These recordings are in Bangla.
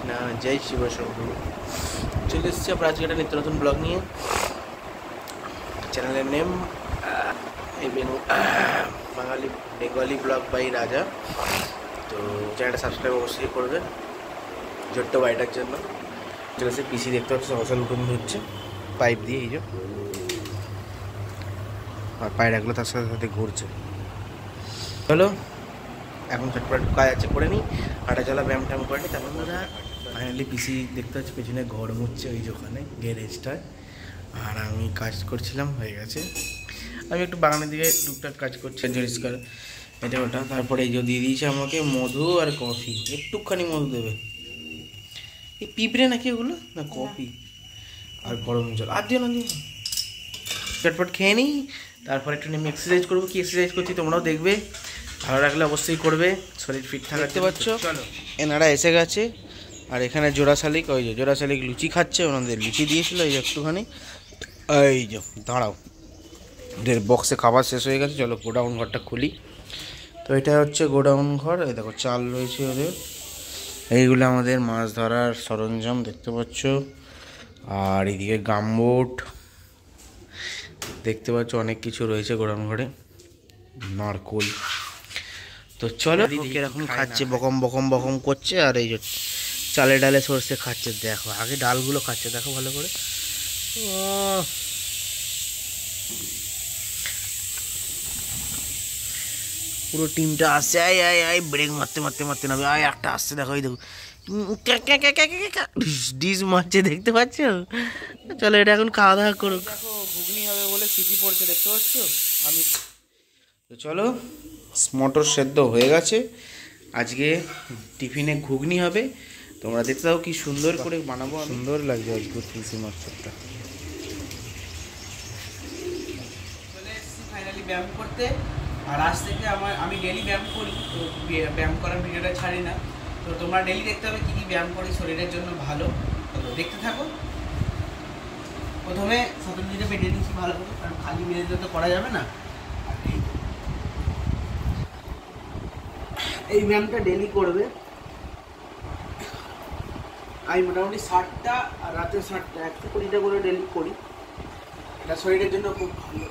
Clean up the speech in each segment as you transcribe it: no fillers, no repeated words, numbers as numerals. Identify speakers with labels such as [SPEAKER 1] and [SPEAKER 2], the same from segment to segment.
[SPEAKER 1] কৃষ্ণ, জয় শিব শম্ভু। চলে এসেছি আমরা আজকে একটা নিত্য নতুন ব্লগ নিয়ে। চ্যানেলের name Bangali Bengali blog by Raja. তো চ্যানেলটা সাবস্ক্রাইব অবশ্যই করবে ছোট্ট বাড়িটার জন্য। চলে এসে পিসি দেখতে পাচ্ছি মশাল উঠুন হচ্ছে পাইপ দিয়ে, এই যে, আর পায়রাগুলো তার সাথে সাথে ঘুরছে। চলো এখন চটপট কাজ আছে করে নিই, হাঁটা চলা ব্যায়াম ট্যাম করে নিই। তারপর আমরা ফাইনালি পিসি দেখতে পাচ্ছি পেছনে ঘর মুছছে ওই যে ওখানে গ্যারেজটায়, আর আমি কাজ করছিলাম, হয়ে গেছে। আমি একটু বাগানের দিকে টুকটাক কাজ করছি, পরিষ্কার এটা ওটা। তারপরে এই যে দিয়ে দিয়েছে আমাকে মধু আর কফি, একটুখানি মধু দেবে। এই পিঁপড়ে নাকি ওগুলো, না কফি আর গরম জল, আর দিও না দিও না। চটপট খেয়ে নিই, তারপর একটু নেমে এক্সারসাইজ করবো। কি এক্সারসাইজ করছি তোমরাও দেখবে, ভালো লাগলে অবশ্যই করবে, শরীর ফিট থাকতে পারছো। এনারা এসে গেছে, আর এখানে জোড়া শালিক, ওই যে জোড়া শালিক লুচি খাচ্ছে, ওনাদের লুচি দিয়েছিল এই যে একটুখানি। এই যে দাঁড়াও, ওদের বক্সে খাবার শেষ হয়ে গেছে, চলো গোডাউন ঘরটা খুলি। তো এটা হচ্ছে গোডাউন ঘর, এই দেখো চাল রয়েছে ওদের। এইগুলো আমাদের মাছ ধরার সরঞ্জাম দেখতে পাচ্ছ, আর এদিকে গামবোট দেখতে পাচ্ছ, অনেক কিছু রয়েছে গোডাউন ঘরে, নারকোল। তো চলো কিরকম খাচ্ছে, বকম বকম বকম করছে, আর এই যে চালে ডালে সরষে খাচ্ছে। দেখো আগে ডালগুলো খাচ্ছে, দেখো ভালো করে। পুরো টিমটা আসছে, আয় আয় আয়, ব্রেক মারতে মারতে মারতে নামে, আয় একটা আসছে, দেখো এই দেখো ডিস মারছে, দেখতে পাচ্ছ। চলো এটা এখন খাওয়া দাওয়া করুক। দেখো ঘুগনি হবে বলে সিটি পড়ছে, দেখতে পাচ্ছ। আমি তো চলো, মটর সেদ্ধ হয়ে গেছে, আজকে টিফিনে ঘুগনি হবে। তোমরা দেখতে দাও কি সুন্দর করে বানাবো, সুন্দর লাগছে আজকে তুলসী মটরটা। চলে এসেছি ফাইনালি ব্যায়াম করতে, আর আজ থেকে আমি ডেলি ব্যায়াম করি, তো ব্যায়াম করার ভিডিওটা ছাড়ি না। তো তোমরা ডেলি দেখতে হবে কী কী ব্যায়াম করি, শরীরের জন্য ভালো। তো দেখতে থাকো। প্রথমে শতরঞ্জিটা বেটে নিচ্ছি ভালো করে, কারণ খালি মেরে তো করা যাবে না। এই ব্যায়ামটা ডেলি করবে। আমি মোটামুটি 60টা আর রাতে 60টা, 120টা করে ডেলি করি। এটা শরীরের জন্য খুব ভালো।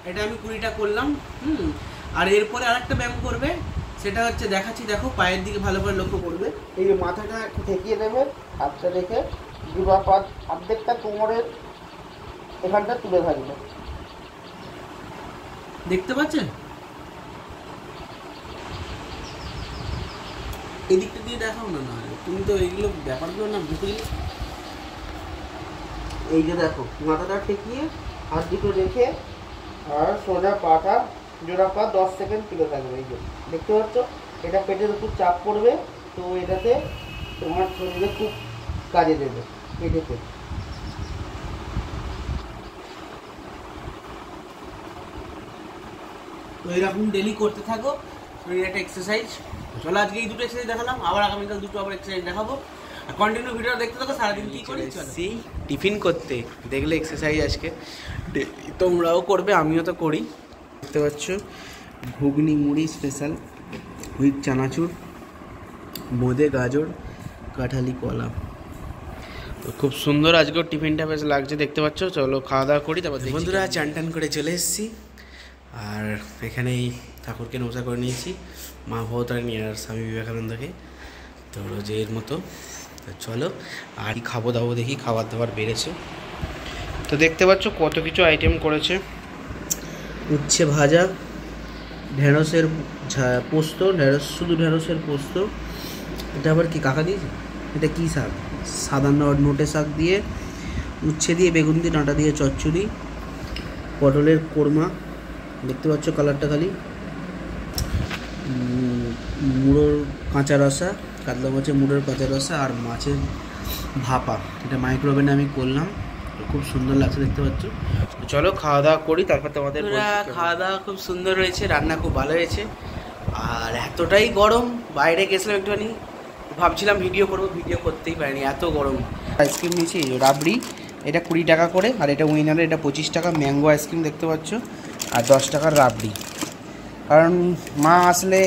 [SPEAKER 1] এটা আমি 20টা করলাম। আর এরপরে আরেকটা ব্যায়াম করবে, সেটা হচ্ছে দেখাচ্ছি, দেখো পায়ের দিকে ভালো করে লক্ষ্য করবে। এই যে মাথাটা একটু ঠেকিয়ে দেবে, হাতটা রেখে দুবা পাত অর্ধেকটা কোমরের এখানটা তুলে থাকবে, দেখতে পাচ্ছেন। এদিকটা দিয়ে দেখাও না, না তুমি তো এইগুলো ব্যাপারগুলো না বুঝলি। এই যে দেখো মাথাটা ঠেকিয়ে হাত দুটো রেখে, আর সোজা পাটা জোড়া পা 10 সেকেন্ড তুলে থাকবে। এই যে দেখতে পাচ্ছ, এটা পেটের উপর চাপ পড়বে, তো এটাতে তোমার শরীরে খুব কাজে দেবে পেটেতে। তো এরকম ডেলি করতে থাকো, শরীরে একটা এক্সারসাইজ। চলো আজকে এই দুটো এক্সারসাইজ দেখালাম, আবার আগামীকাল দুটো আবার এক্সারসাইজ দেখাবো। আর কন্টিনিউ ভিডিও দেখতে থাকো, সারাদিন কী করি সেই টিফিন করতে দেখলে এক্সারসাইজ আজকে তোমরাও করবে, আমিও তো করি। দেখতে পাচ্ছ ঘুগনি মুড়ি স্পেশাল উইথ চানাচুর, বোঁদে গাজর, কাঁঠালি কলা। তো খুব সুন্দর আজকেও টিফিনটা বেশ লাগছে, দেখতে পাচ্ছ। চলো খাওয়া দাওয়া করি, তারপর বন্ধুরা চান টান করে চলে এসেছি, আর এখানেই ঠাকুরকে নমস্কার করে নিয়েছি, মা ভবতারিণী আর স্বামী বিবেকানন্দকে, তো রোজের মতো। তো চলো আর খাবো দাবো, দেখি খাবার দাবার বেড়েছে। তো দেখতে পাচ্ছ কত কিছু আইটেম করেছে, উচ্ছে ভাজা, ঢেঁড়সের পোস্ত, শুধু ঢেঁড়সের পোস্ত। এটা আবার কি কাকা দিয়েছে, এটা কি শাক, সাদা নোটে শাক দিয়ে, উচ্ছে দিয়ে, বেগুন দিয়ে, ডাঁটা দিয়ে চচ্চড়ি, পটলের কোরমা, দেখতে পাচ্ছ কালারটা খালি, মুড়োর কাঁচা রসা, কাতলা মাছের মুড়োর কাঁচা রসা, আর মাছের ভাপা। এটা মাইক্রোওভেনে আমি করলাম, খুব সুন্দর লাগছে দেখতে পাচ্ছ। চলো খাওয়া দাওয়া করি, তারপর তোমাদের। খাওয়া দাওয়া খুব সুন্দর হয়েছে, রান্না খুব ভালো হয়েছে, আর এতটাই গরম, বাইরে গেছিলাম একটুখানি, ভাবছিলাম ভিডিও করবো, ভিডিও করতেই পারিনি, এত গরম। আইসক্রিম নিয়েছি রাবড়ি, এটা 20 টাকা করে, আর এটা উইনারের, এটা 25 টাকা। ম্যাঙ্গো আইসক্রিম দেখতে পাচ্ছ, আর 10 টাকার রাবড়ি। কারণ মা আসলে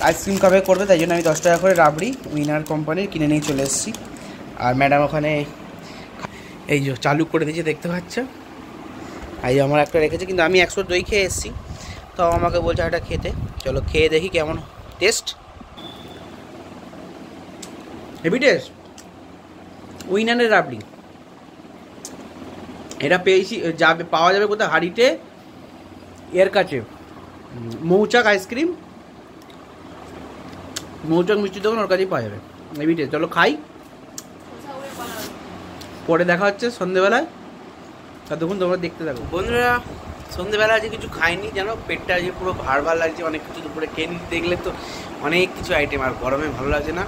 [SPEAKER 1] আইসক্রিম কবে করবে, তাই জন্য আমি 10 টাকা করে রাবড়ি উইনার কোম্পানির কিনে নিয়ে চলে এসেছি। আর ম্যাডাম ওখানে এই যে চালু করে দিয়েছে, দেখতে পাচ্ছ। এই আমার একটা রেখেছে, কিন্তু আমি 100 দই খেয়ে এসেছি, তো আমাকে বলছে একটা খেতে। চলো খেয়ে দেখি কেমন টেস্ট। হেভি টেস্ট উইনারের রাবড়ি। এটা পেয়েছি, পাওয়া যাবে কোথায়, হাড়িতে এর কাছে মৌচাক আইসক্রিম, মৌচাক মিষ্টি দোকান, ওর কাছেই পাওয়া যাবে। Heavy taste. চলো খাই, পরে দেখা হচ্ছে সন্ধেবেলায়। ততক্ষণ তোমরা দেখতে থাকো। বন্ধুরা সন্ধেবেলা আজকে কিছু খাইনি, জানো পেটটা আজকে পুরো ভার ভার লাগছে, অনেক কিছু দুপুরে খেয়ে নিতে দেখলে তো অনেক কিছু আইটেম, আর গরমে ভালো লাগছে না।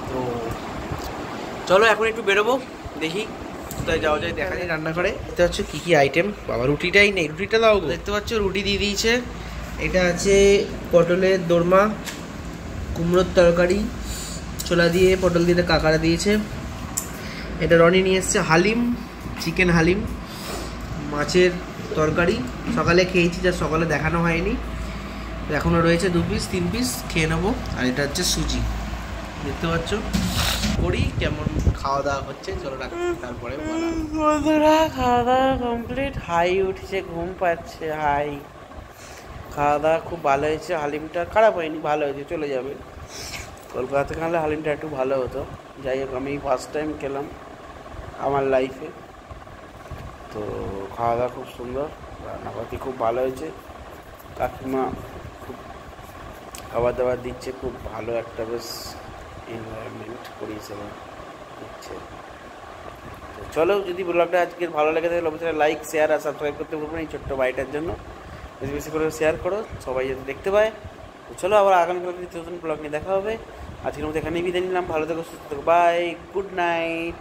[SPEAKER 1] তো চলো এখন একটু বেরোবো, দেখি কোথায় যাওয়া যায়, দেখা যায় রান্না করে। এটা হচ্ছে কী কী আইটেম, বাবা রুটিটাই নেই, রুটিটা দাও। দেখতে পাচ্ছ রুটি দিয়ে দিয়েছে। এটা আছে পটলের দোরমা, কুমড়োর তরকারি, ছোলা দিয়ে পটল দিয়ে কাঁকড়া দিয়েছে। এটা রনি নিয়ে এসছে হালিম, চিকেন হালিম, মাছের তরকারি। সকালে খেয়েছি, যা সকালে দেখানো হয়নি, এখনও রয়েছে 2 পিস 3 পিস, খেয়ে নেবো। আর এটা হচ্ছে সুজি, দেখতে পাচ্ছ। করি কেমন খাওয়া দাওয়া হচ্ছে, চলো রাখি তারপরে। বন্ধুরা খাওয়া দাওয়া কমপ্লিট, হাই উঠছে, ঘুম পাচ্ছে হাই। খাওয়া দাওয়া খুব ভালো হয়েছে, হালিমটা খারাপ হয়নি, ভালো হয়েছে, চলে যাবে। কলকাতা খেলে হালিমটা একটু ভালো হতো। যাই হোক, আমি ফার্স্ট টাইম খেলাম আমার লাইফে, তো খাওয়া দাওয়া খুব সুন্দর, রান্নাপাতি খুব ভালো হয়েছে। কাকিমা খুব খাবার দাবার দিচ্ছে, খুব ভালো একটা বেশ এনভায়রনমেন্ট পরিষেবা দিচ্ছে। তো চলো, যদি ব্লগটা আজকে ভালো লেগে থাকে অবশ্যই লাইক শেয়ার আর সাবস্ক্রাইব করতে ভুলবেন এই ছোট্ট বাড়িটার জন্য। বেশি বেশি করে শেয়ার করো, সবাই যাতে দেখতে পায়। তো চলো আবার আগামীকাল নতুন ব্লগ নিয়ে দেখা হবে। আজকের মধ্যে এখানেই বিদায় নিলাম, ভালো থেকো, সুস্থ থেকো, বাই, গুড নাইট।